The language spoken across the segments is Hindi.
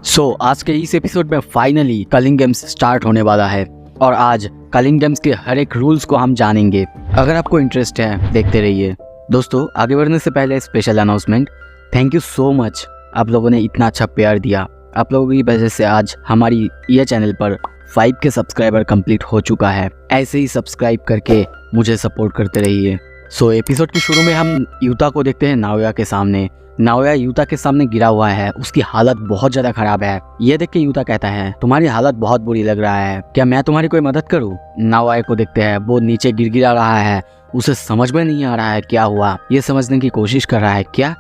आज के इस एपिसोड में फाइनली कलिंग गेम्स स्टार्ट होने वाला है और आज कलिंग गेम्स के हर एक रूल्स को हम जानेंगे। अगर आपको इंटरेस्ट है देखते रहिए। दोस्तों, आगे बढ़ने से पहले special announcement, thank you so much, आप लोगों ने इतना अच्छा प्यार दिया। आप लोगों की वजह से आज हमारी ये चैनल पर 5 के सब्सक्राइबर कंप्लीट हो चुका है। ऐसे ही सब्सक्राइब करके मुझे सपोर्ट करते रहिए। एपिसोड के शुरू में हम यूता को देखते हैं नाओया के सामने। नाओया यूता के सामने गिरा हुआ है, उसकी हालत बहुत ज्यादा खराब है। ये देख के यूता कहता है, तुम्हारी हालत बहुत बुरी लग रहा है, क्या मैं तुम्हारी कोई मदद करूं? नाओया को देखते हैं, वो नीचे गिरा रहा है, उसे समझ में नहीं आ रहा है क्या हुआ। ये समझने की कोशिश कर रहा है, क्या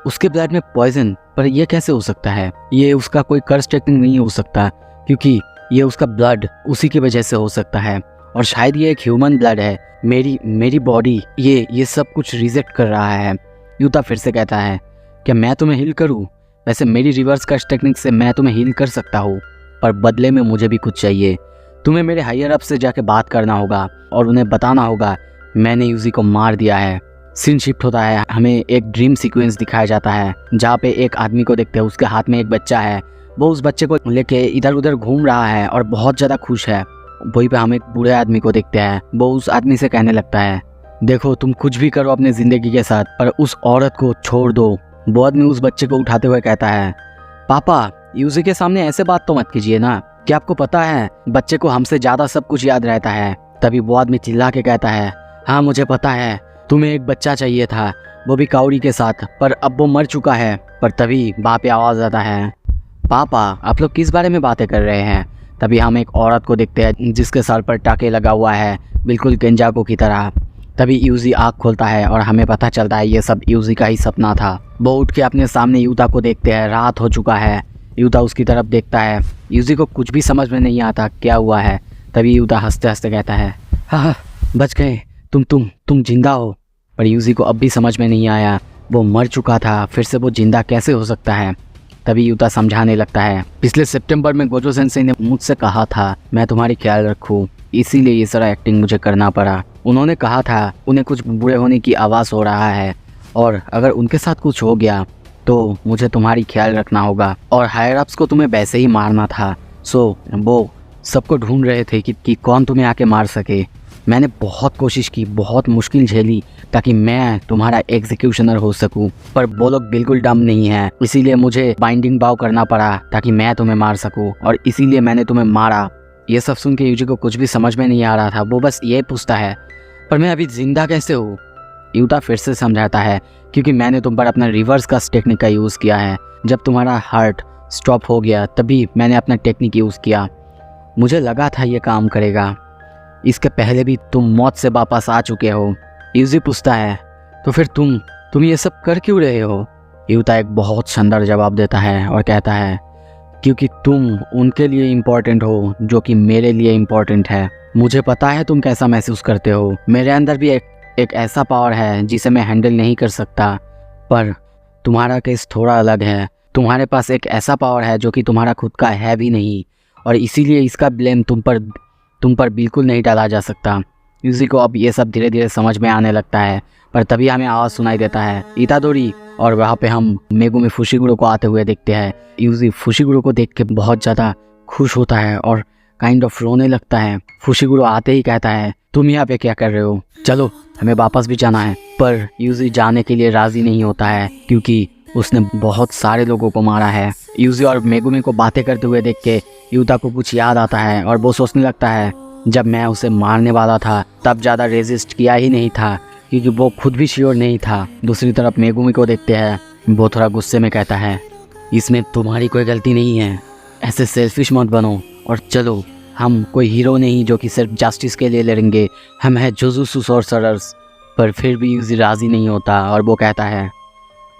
उसके ब्लड में पॉइजन? पर यह कैसे हो सकता है? ये उसका कोई कर्स टेक्निक नहीं हो सकता, क्योंकि ये उसका ब्लड उसी की वजह से हो सकता है और शायद ये एक ह्यूमन ब्लड है। मेरी बॉडी ये सब कुछ रिजेक्ट कर रहा है। यूता फिर से कहता है, क्या मैं तुम्हें हील करूं? वैसे मेरी रिवर्स कर्स टेक्निक से मैं तुम्हें हील कर सकता हूँ, पर बदले में मुझे भी कुछ चाहिए। तुम्हें मेरे हायर अप से जाके बात करना होगा और उन्हें बताना होगा मैंने यूजी को मार दिया है। सीन शिफ्ट होता है, हमें एक ड्रीम सीक्वेंस दिखाया जाता है जहाँ पे एक आदमी को देखते हैं, उसके हाथ में एक बच्चा है। वो उस बच्चे को लेके इधर उधर घूम रहा है और बहुत ज़्यादा खुश है। वहीं पे हम एक बूढ़े आदमी को देखते हैं, वो उस आदमी से कहने लगता है, देखो तुम कुछ भी करो अपने ज़िंदगी के साथ, पर उस औरत को छोड़ दो। वो आदमी उस बच्चे को उठाते हुए कहता है, पापा यूजी के सामने ऐसे बात तो मत कीजिए ना, क्या आपको पता है बच्चे को हमसे ज़्यादा सब कुछ याद रहता है। तभी वो आदमी चिल्ला के कहता है, हाँ मुझे पता है, तुम्हें एक बच्चा चाहिए था, वो भी काउरी के साथ, पर अब वो मर चुका है। पर तभी बाप पे आवाज़ आता है, पापा आप लोग किस बारे में बातें कर रहे हैं? तभी हम एक औरत को देखते हैं जिसके सर पर टाके लगा हुआ है, बिल्कुल केंजाको की तरह। तभी यूजी आँख खोलता है और हमें पता चलता है ये सब यूजी का ही सपना था। वो उठ के अपने सामने यूता को देखते हैं, रात हो चुका है। यूता उसकी तरफ देखता है, यूजी को कुछ भी समझ में नहीं आता क्या हुआ है। तभी यूता हंसते हंसते कहता है, हाँ बच गए, तुम जिंदा हो। पर यूजी को अब भी समझ में नहीं आया, वो मर चुका था, फिर से वो जिंदा कैसे हो सकता है। तभी यूता समझाने लगता है, पिछले सितंबर में गोजो सेंसेई ने मुझसे कहा था मैं तुम्हारी ख्याल रखूं, इसीलिए ये सारा एक्टिंग मुझे करना पड़ा। उन्होंने कहा था उन्हें कुछ बुरे होने की आवाज़ हो रहा है और अगर उनके साथ कुछ हो गया तो मुझे तुम्हारी ख्याल रखना होगा और हायर अप्स को तुम्हें वैसे ही मारना था। वो सबको ढूंढ रहे थे कि कौन तुम्हें आके मार सके। मैंने बहुत कोशिश की, बहुत मुश्किल झेली ताकि मैं तुम्हारा एग्जीक्यूशनर हो सकूं, पर वो लोग बिल्कुल डम नहीं है, इसीलिए मुझे बाइंडिंग बाव करना पड़ा ताकि मैं तुम्हें मार सकूं और इसीलिए मैंने तुम्हें मारा। ये सब सुन के यूजी को कुछ भी समझ में नहीं आ रहा था, वो बस ये पूछता है, पर मैं अभी जिंदा कैसे हूँ? यूता फिर से समझाता है, क्योंकि मैंने तुम पर अपना रिवर्स का टेक्निक का यूज़ किया है। जब तुम्हारा हार्ट स्टॉप हो गया तभी मैंने अपना टेक्निक यूज़ किया। मुझे लगा था ये काम करेगा, इसके पहले भी तुम मौत से वापस आ चुके हो। यूजी पूछता है, तो फिर तुम ये सब कर क्यों रहे हो? यूता एक बहुत शानदार जवाब देता है और कहता है, क्योंकि तुम उनके लिए इम्पोर्टेंट हो जो कि मेरे लिए इम्पोर्टेंट है। मुझे पता है तुम कैसा महसूस करते हो, मेरे अंदर भी एक ऐसा पावर है जिसे मैं हैंडल नहीं कर सकता, पर तुम्हारा केस थोड़ा अलग है। तुम्हारे पास एक ऐसा पावर है जो कि तुम्हारा खुद का है भी नहीं और इसीलिए इसका ब्लेम तुम पर बिल्कुल नहीं डाला जा सकता। यूजी को अब ये सब धीरे धीरे समझ में आने लगता है, पर तभी हमें आवाज़ सुनाई देता है, इतादोरी, और वहाँ पे हम मेगुमी फुशिगुरो को आते हुए देखते हैं। यूजी फुशिगुरो को देख के बहुत ज़्यादा खुश होता है और काइंड ऑफ रोने लगता है। फुशिगुरो आते ही कहता है, तुम यहाँ पे क्या कर रहे हो? चलो हमें वापस भी जाना है। पर यूजी जाने के लिए राज़ी नहीं होता है क्योंकि उसने बहुत सारे लोगों को मारा है। यूजी और मेगुमी को बातें करते हुए देख के यूता को कुछ याद आता है और वो सोचने लगता है, जब मैं उसे मारने वाला था तब ज़्यादा रेजिस्ट किया ही नहीं था क्योंकि वो खुद भी श्योर नहीं था। दूसरी तरफ मेगुमी को देखते हैं, वो थोड़ा गुस्से में कहता है, इसमें तुम्हारी कोई गलती नहीं है, ऐसे सेल्फिश मत बनो और चलो, हम कोई हीरो नहीं जो कि सिर्फ जस्टिस के लिए लड़ेंगे, हम हैं जुजुत्सु सॉर्सरर्स। पर फिर भी यूजी राज़ी नहीं होता और वो कहता है,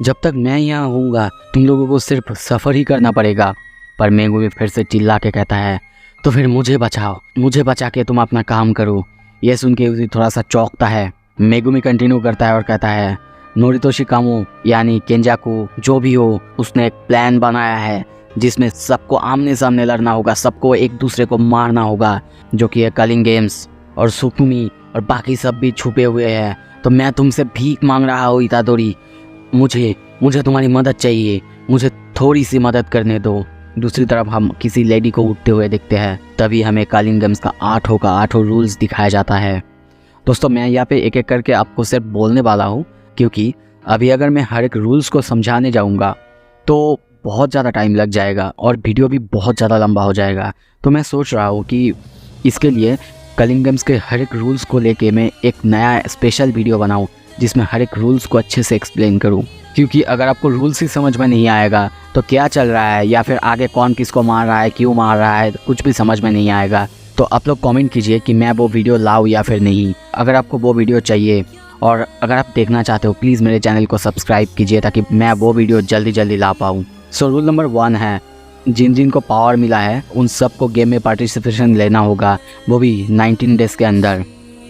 जब तक मैं यहाँ हूँगा तुम लोगों को सिर्फ सफ़र ही करना पड़ेगा। पर मेगुमी फिर से चिल्ला के कहता है, तो फिर मुझे बचाओ, मुझे बचा के तुम अपना काम करो। यह सुन के यूजी थोड़ा सा चौंकता है। मेगुमी कंटिन्यू करता है और कहता है, नोरितो कामो यानी केंजाकू जो भी हो, उसने एक प्लान बनाया है जिसमें सबको आमने सामने लड़ना होगा, सबको एक दूसरे को मारना होगा, जो कि है कलिंग गेम्स, और सुकुमी और बाकी सब भी छुपे हुए हैं। तो मैं तुमसे भीख मांग रहा हूँ इतादोरी, मुझे तुम्हारी मदद चाहिए, मुझे थोड़ी सी मदद करने दो। दूसरी तरफ हम किसी लेडी को उठते हुए देखते हैं। तभी हमें कलिंग गेम्स का आठों रूल्स दिखाया जाता है। दोस्तों मैं यहाँ पे एक एक करके आपको सिर्फ बोलने वाला हूँ, क्योंकि अभी अगर मैं हर एक रूल्स को समझाने जाऊँगा तो बहुत ज़्यादा टाइम लग जाएगा और वीडियो भी बहुत ज़्यादा लंबा हो जाएगा। तो मैं सोच रहा हूँ कि इसके लिए कलिंग गेम्स के हर एक रूल्स को लेके मैं एक नया स्पेशल वीडियो बनाऊँ जिसमें हर एक रूल्स को अच्छे से एक्सप्लेन करूँ। क्योंकि अगर आपको रूल्स ही समझ में नहीं आएगा तो क्या चल रहा है या फिर आगे कौन किसको मार रहा है, क्यों मार रहा है, कुछ भी समझ में नहीं आएगा। तो आप लोग कमेंट कीजिए कि मैं वो वीडियो लाऊं या फिर नहीं। अगर आपको वो वीडियो चाहिए और अगर आप देखना चाहते हो प्लीज़ मेरे चैनल को सब्सक्राइब कीजिए ताकि मैं वो वीडियो जल्दी ला पाऊँ। सो रूल नंबर 1 है, जिन को पावर मिला है उन सबको गेम में पार्टिसिपेशन लेना होगा, वो भी 19 डेज़ के अंदर।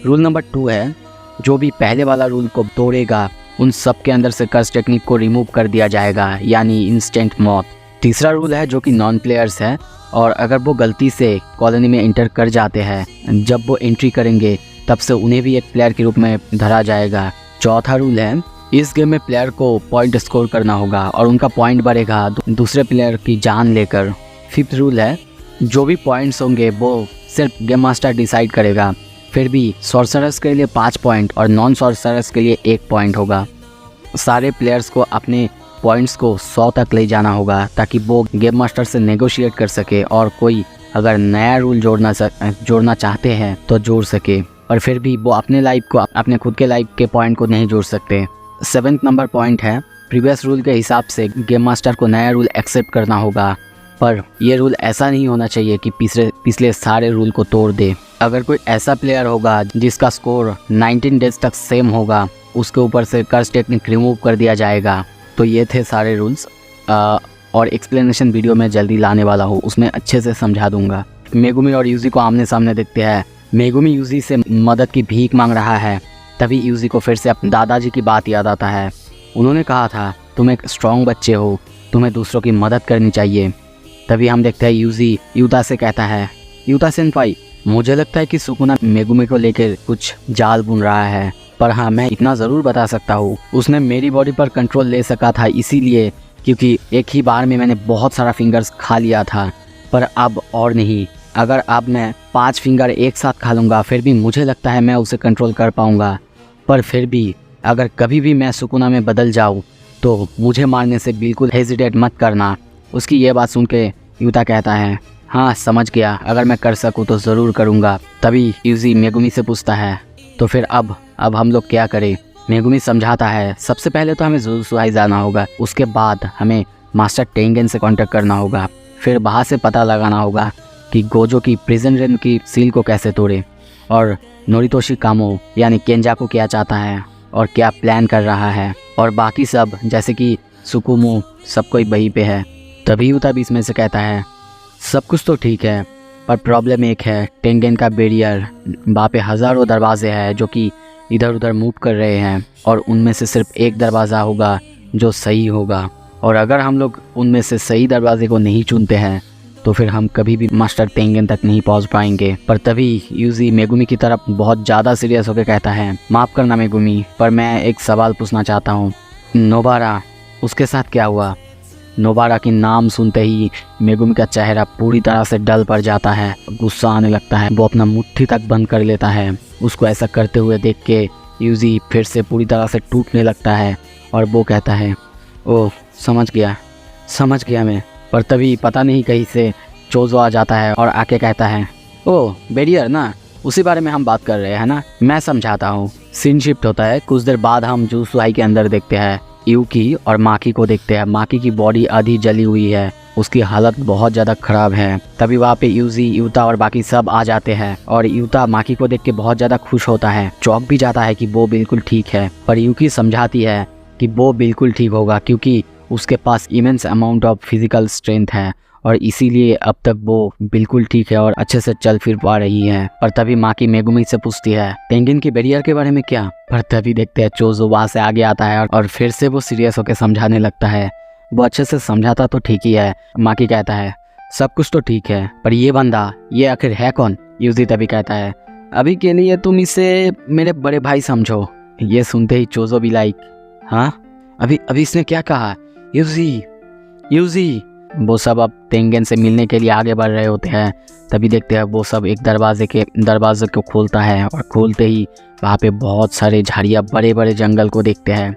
रूल नंबर 2 है, जो भी पहले वाला रूल को तोड़ेगा उन सब के अंदर से कर्स टेक्निक को रिमूव कर दिया जाएगा, यानी इंस्टेंट मौत। तीसरा रूल है जो कि नॉन प्लेयर्स है और अगर वो गलती से कॉलोनी में एंटर कर जाते हैं, जब वो एंट्री करेंगे तब से उन्हें भी एक प्लेयर के रूप में धरा जाएगा। चौथा रूल है, इस गेम में प्लेयर को पॉइंट स्कोर करना होगा और उनका पॉइंट बढ़ेगा दूसरे प्लेयर की जान लेकर। फिफ्थ रूल है, जो भी पॉइंट्स होंगे वो सिर्फ गेम मास्टर डिसाइड करेगा। फिर भी सॉर्सरर्स के लिए 5 पॉइंट और नॉन सॉर्सरर्स के लिए 1 पॉइंट होगा। सारे प्लेयर्स को अपने पॉइंट्स को 100 तक ले जाना होगा ताकि वो गेम मास्टर से नेगोशिएट कर सके और कोई अगर नया रूल जोड़ना चाहते हैं तो जोड़ सके। और फिर भी वो अपने लाइफ को, अपने खुद के लाइफ के पॉइंट को नहीं जोड़ सकते। 7th नंबर पॉइंट है, प्रीवियस रूल के हिसाब से गेम मास्टर को नया रूल एक्सेप्ट करना होगा, पर यह रूल ऐसा नहीं होना चाहिए कि पिछले सारे रूल को तोड़ दे। अगर कोई ऐसा प्लेयर होगा जिसका स्कोर 19 डेज तक सेम होगा, उसके ऊपर से कर्स टेक्निक रिमूव कर दिया जाएगा। तो ये थे सारे रूल्स और एक्सप्लेनेशन वीडियो में जल्दी लाने वाला हूँ, उसमें अच्छे से समझा दूंगा। मेगुमी और यूजी को आमने सामने देखते हैं। मेगुमी यूजी से मदद की भीख मांग रहा है। तभी यूजी को फिर से अपने दादाजी की बात याद आता है। उन्होंने कहा था तुम एक स्ट्रॉन्ग बच्चे हो, तुम्हें दूसरों की मदद करनी चाहिए। तभी हम देखते हैं यूजी यूता से कहता है, यूता सेनपाई, मुझे लगता है कि सुकुना मेगुमी को लेकर कुछ जाल बुन रहा है, पर हाँ मैं इतना ज़रूर बता सकता हूँ, उसने मेरी बॉडी पर कंट्रोल ले सका था इसीलिए क्योंकि एक ही बार में मैंने बहुत सारा फिंगर्स खा लिया था, पर अब और नहीं। अगर अब मैं 5 फिंगर एक साथ खा लूँगा फिर भी मुझे लगता है मैं उसे कंट्रोल कर पाऊँगा। पर फिर भी अगर कभी भी मैं सुकुना में बदल जाऊँ तो मुझे मारने से बिल्कुल हेजिटेट मत करना। उसकी ये बात सुन के यूता कहता है, हाँ समझ गया, अगर मैं कर सकूँ तो ज़रूर करूँगा। तभी यूजी मेगुमी से पूछता है, तो फिर अब हम लोग क्या करें? मेगुमी समझाता है, सबसे पहले तो हमें जुजुत्सु जाना होगा, उसके बाद हमें मास्टर टेंगेन से कांटेक्ट करना होगा, फिर वहाँ से पता लगाना होगा कि गोजो की प्रिजन रेन की सील को कैसे तोड़े और नोरितोशी कामो यानी केंजाकू क्या चाहता है और क्या प्लान कर रहा है, और बाकी सब जैसे कि सुकुमो सब कोई वहीं पे है। तभी यूता बीच में से कहता है, सब कुछ तो ठीक है पर प्रॉब्लम एक है, टेंगेन का बैरियर, वहाँ पे हज़ारों दरवाजे हैं जो कि इधर उधर मूव कर रहे हैं और उनमें से सिर्फ एक दरवाज़ा होगा जो सही होगा, और अगर हम लोग उनमें से सही दरवाजे को नहीं चुनते हैं तो फिर हम कभी भी मास्टर टेंगेन तक नहीं पहुंच पाएंगे। पर तभी यूजी मेगुमी की तरफ बहुत ज़्यादा सीरियस होकर कहता है, माफ़ करना मेगुमी, पर मैं एक सवाल पूछना चाहता हूँ, नोबारा उसके साथ क्या हुआ? नोबारा की नाम सुनते ही मेगुमी का चेहरा पूरी तरह से डल पड़ जाता है, गुस्सा आने लगता है, वो अपना मुट्ठी तक बंद कर लेता है। उसको ऐसा करते हुए देख के यूजी फिर से पूरी तरह से टूटने लगता है और वो कहता है, ओह समझ गया मैं। पर तभी पता नहीं कहीं से चोजो आ जाता है और आके कहता है, ओह बैरियर ना, उसी बारे में हम बात कर रहे हैं ना, मैं समझाता हूँ। सीन शिफ्ट होता है, कुछ देर बाद हम जुजुत्सु के अंदर देखते हैं यूकी और माकी को देखते हैं। माकी की बॉडी आधी जली हुई है, उसकी हालत बहुत ज़्यादा ख़राब है। तभी वहाँ पे यूजी, यूता और बाकी सब आ जाते हैं और यूता माकी को देख के बहुत ज़्यादा खुश होता है, चौंक भी जाता है कि वो बिल्कुल ठीक है। पर यूकी समझाती है कि वो बिल्कुल ठीक होगा क्योंकि उसके पास immense amount of physical strength है और इसीलिए अब तक वो बिल्कुल ठीक है और अच्छे से चल फिर पा रही है। पर तभी माकी मेगुमी से पूछती है, टेंगेन की बैरियर के बारे में क्या? पर तभी देखते हैं चोजो वहाँ से आगे आता है और फिर से वो सीरियस होकर समझाने लगता है। वो अच्छे से समझाता तो ठीक ही है। माकी कहता है, सब कुछ तो ठीक है पर ये बंदा, ये आखिर है कौन? यूजी तभी कहता है, अभी के लिए तुम इसे मेरे बड़े भाई समझो। ये सुनते ही चोजो भी लाइक, हाँ अभी इसने क्या कहा? यूजी वो सब अब तेंगेन से मिलने के लिए आगे बढ़ रहे होते हैं। तभी देखते हैं वो सब एक दरवाजे को खोलता है और खोलते ही वहाँ पे बहुत सारे झाड़ियाँ, बड़े बड़े जंगल को देखते हैं।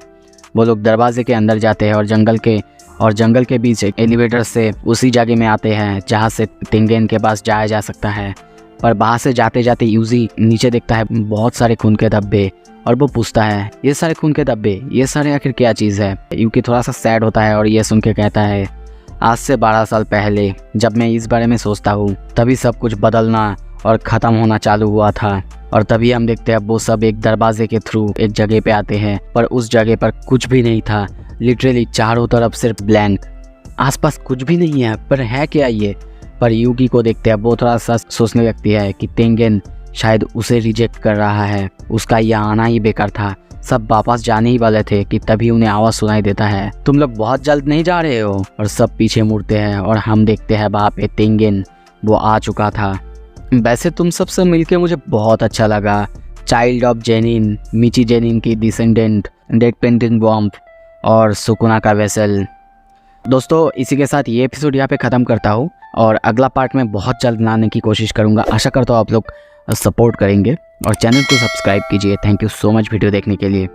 वो लोग दरवाजे के अंदर जाते हैं और जंगल के बीच एक एलिवेटर से उसी जगह में आते हैं जहाँ से तेंगेन के पास जाया जा सकता है। पर वहाँ से जाते जाते यूजी नीचे देखता है बहुत सारे खून के धब्बे और वो पूछता है ये सारे खून के धब्बे, ये सारे आखिर क्या चीज़ है। यूकी थोड़ा सा सैड होता है और ये सुन के कहता है आज से 12 साल पहले जब मैं इस बारे में सोचता हूँ तभी सब कुछ बदलना और ख़त्म होना चालू हुआ था। और तभी हम देखते हैं वो सब एक दरवाजे के थ्रू एक जगह पे आते हैं, पर उस जगह पर कुछ भी नहीं था। लिटरली चारों तरफ सिर्फ ब्लैंक, आसपास कुछ भी नहीं है। पर है क्या ये? पर यूगी को देखते हैं वो थोड़ा सा सोचने लगती है कि तेंगेन शायद उसे रिजेक्ट कर रहा है, उसका यहाँ आना ही बेकार था। सब वापस जाने ही वाले थे कि तभी उन्हें आवाज़ सुनाई देता है तुम लोग बहुत जल्द नहीं जा रहे हो। और सब पीछे मुड़ते हैं और हम देखते हैं वहाँ पे तेंगेन वो आ चुका था। वैसे तुम सबसे मिलके मुझे बहुत अच्छा लगा। Child of Zenin, Mechi Zenin की डिसेंडेंट, डेड पेंटिंग बॉम्ब और सुकुना का वेसल। दोस्तों इसी के साथ ये एपिसोड यहाँ पे ख़त्म करता हूँ और अगला पार्ट में बहुत जल्द लाने की कोशिश करूँगा। आशा करता हूँ आप लोग सपोर्ट करेंगे और चैनल को सब्सक्राइब कीजिए। Thank you so much video देखने के लिए।